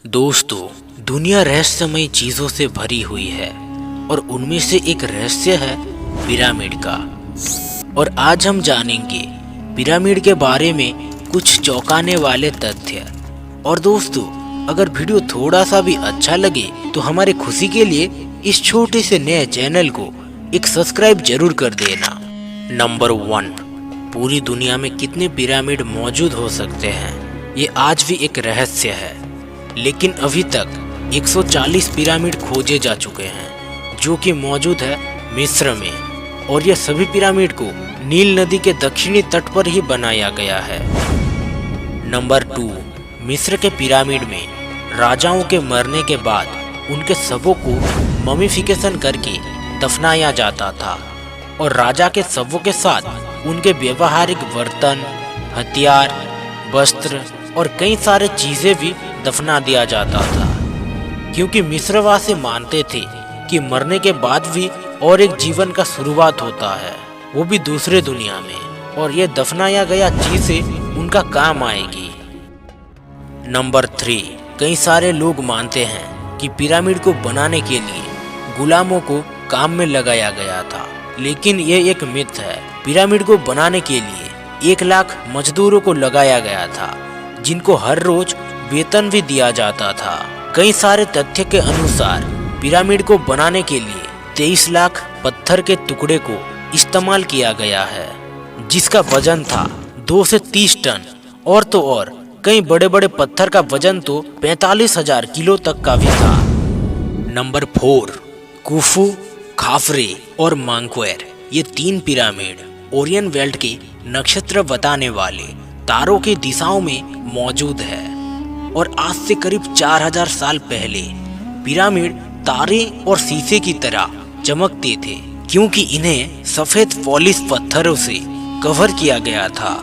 दोस्तों, दुनिया रहस्यमय चीजों से भरी हुई है और उनमें से एक रहस्य है पिरामिड का। और आज हम जानेंगे पिरामिड के बारे में कुछ चौंकाने वाले तथ्य। और दोस्तों, अगर वीडियो थोड़ा सा भी अच्छा लगे तो हमारे खुशी के लिए इस छोटे से नए चैनल को एक सब्सक्राइब जरूर कर देना। नंबर 1, पूरी दुनिया में कितने पिरामिड मौजूद हो सकते हैं, ये आज भी एक रहस्य है। लेकिन अभी तक 140 पिरामिड खोजे जा चुके हैं जो कि मौजूद है मिस्र में, और ये सभी पिरामिड को नील नदी के दक्षिणी तट पर ही बनाया गया है। नंबर 2, मिस्र के पिरामिड में राजाओं के मरने के बाद उनके शवों को ममीफिकेशन करके दफनाया जाता था और राजा के शवों के साथ उनके व्यवहारिक बर्तन, हथियार, वस्त्र और कई सारे चीजें भी दफना दिया जाता था, क्योंकि मिस्रवासी मानते थे कि मरने के बाद भी और एक जीवन का शुरुआत होता है, वो भी दूसरे दुनिया में, और ये दफनाया गया चीजें उनका काम आएगी। नंबर 3, कई सारे लोग मानते हैं कि पिरामिड को बनाने के लिए गुलामों को काम में लगाया गया था, लेकिन ये एक मिथ है। पिरामिड को बनाने के लिए 1 लाख मजदूरों को लगाया गया था, जिनको हर रोज वेतन भी दिया जाता था। कई सारे तथ्य के अनुसार पिरामिड को बनाने के लिए 23 लाख पत्थर के टुकड़े को इस्तेमाल किया गया है, जिसका वजन था 2 से 30 टन, और तो और कई बड़े बड़े पत्थर का वजन तो 45,000 किलो तक का भी था। नंबर 4, खुफू, खाफरे और मंगक्वेर, ये 3 पिरामिड ओरियन बेल्ट के नक्षत्र बताने वाले तारों की दिशाओं में मौजूद है, और आज से करीब 4000 साल पहले पिरामिड तारे और शीशे की तरह चमकते थे, क्योंकि इन्हें सफेद पॉलिश पत्थरों से कवर किया गया था।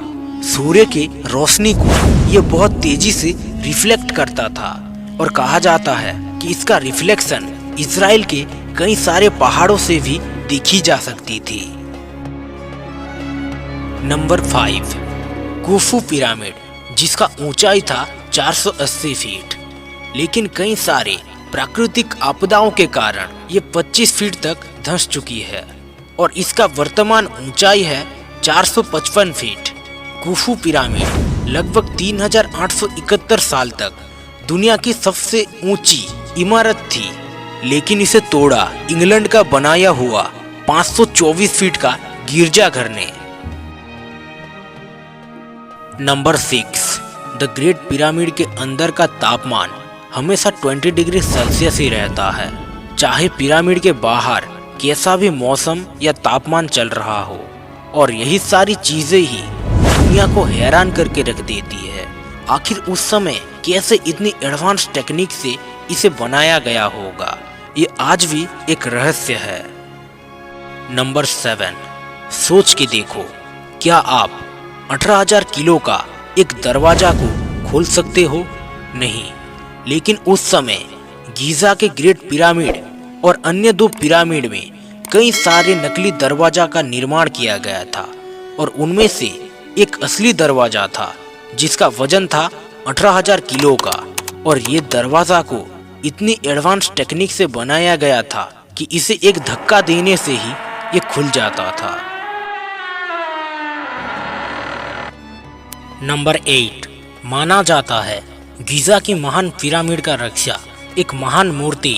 सूर्य की रोशनी को ये बहुत तेजी से रिफ्लेक्ट करता था, और कहा जाता है कि इसका रिफ्लेक्शन इजराइल के कई सारे पहाड़ों से भी देखी जा सकती थी। नंबर 5, खुफू पिरामिड, जिसका ऊंचाई था 480 फीट, लेकिन कई सारे प्राकृतिक आपदाओं के कारण ये 25 फीट तक धंस चुकी है, और इसका वर्तमान ऊंचाई है 455 फीट। खुफू पिरामिड लगभग 3871 साल तक दुनिया की सबसे ऊंची इमारत थी, लेकिन इसे तोड़ा इंग्लैंड का बनाया हुआ 524 फीट का गिरजाघर ने। नंबर 6, द ग्रेट पिरामिड के अंदर का तापमान हमेशा 20 डिग्री सेल्सियस ही रहता है, चाहे पिरामिड के बाहर कैसा भी मौसम या तापमान चल रहा हो, और यही सारी चीजें ही दुनिया को हैरान करके रख देती है। आखिर उस समय कैसे इतनी एडवांस टेक्निक से इसे बनाया गया होगा, ये आज भी एक रहस्य है। नंबर 7, सोच के देखो, क्या आप 18,000 किलो का एक दरवाजा को खोल सकते हो? नहीं, लेकिन उस समय गीजा के ग्रेट पिरामिड और अन्य 2 पिरामिड में कई सारे नकली दरवाजा का निर्माण किया गया था, और उनमें से एक असली दरवाजा था जिसका वजन था 18,000 किलो का, और ये दरवाजा को इतनी एडवांस टेक्निक से बनाया गया था कि इसे एक धक्का देने से ही ये खुल जाता था। नंबर 8, माना जाता है गीजा की महान पिरामिड का रक्षा एक महान मूर्ति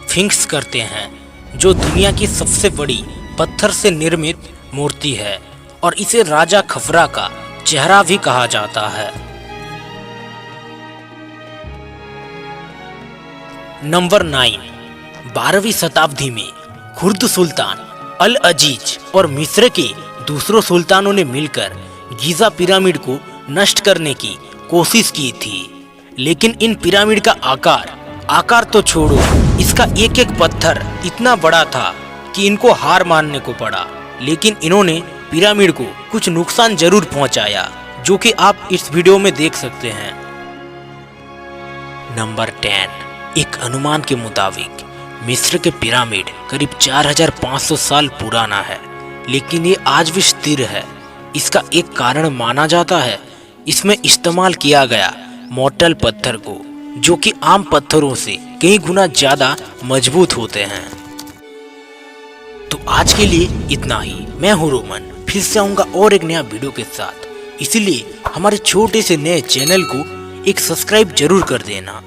स्फिंक्स करते हैं, जो दुनिया की सबसे बड़ी पत्थर से निर्मित मूर्ति है, और इसे राजा खफरा का चेहरा भी कहा जाता है। नंबर 9, 12वीं शताब्दी में खुर्द सुल्तान अल अजीज और मिस्र के दूसरों सुल्तानों ने मिलकर गीजा पिरामिड को नष्ट करने की कोशिश की थी, लेकिन इन पिरामिड का आकार तो छोड़ो, इसका एक एक पत्थर इतना बड़ा था कि इनको हार मानने को पड़ा। लेकिन इन्होंने पिरामिड को कुछ नुकसान जरूर पहुंचाया, जो कि आप इस वीडियो में देख सकते हैं। नंबर 10, एक अनुमान के मुताबिक मिस्र के पिरामिड करीब 4500 साल पुराना है, लेकिन ये आज भी स्थिर है। इसका एक कारण माना जाता है इसमें इस्तेमाल किया गया मोर्टल पत्थर को जो कि आम पत्थरों से कई गुना ज्यादा मजबूत होते हैं। तो आज के लिए इतना ही। मैं हूं रोमन, फिर से आऊंगा और एक नया वीडियो के साथ। इसलिए हमारे छोटे से नए चैनल को एक सब्सक्राइब जरूर कर देना।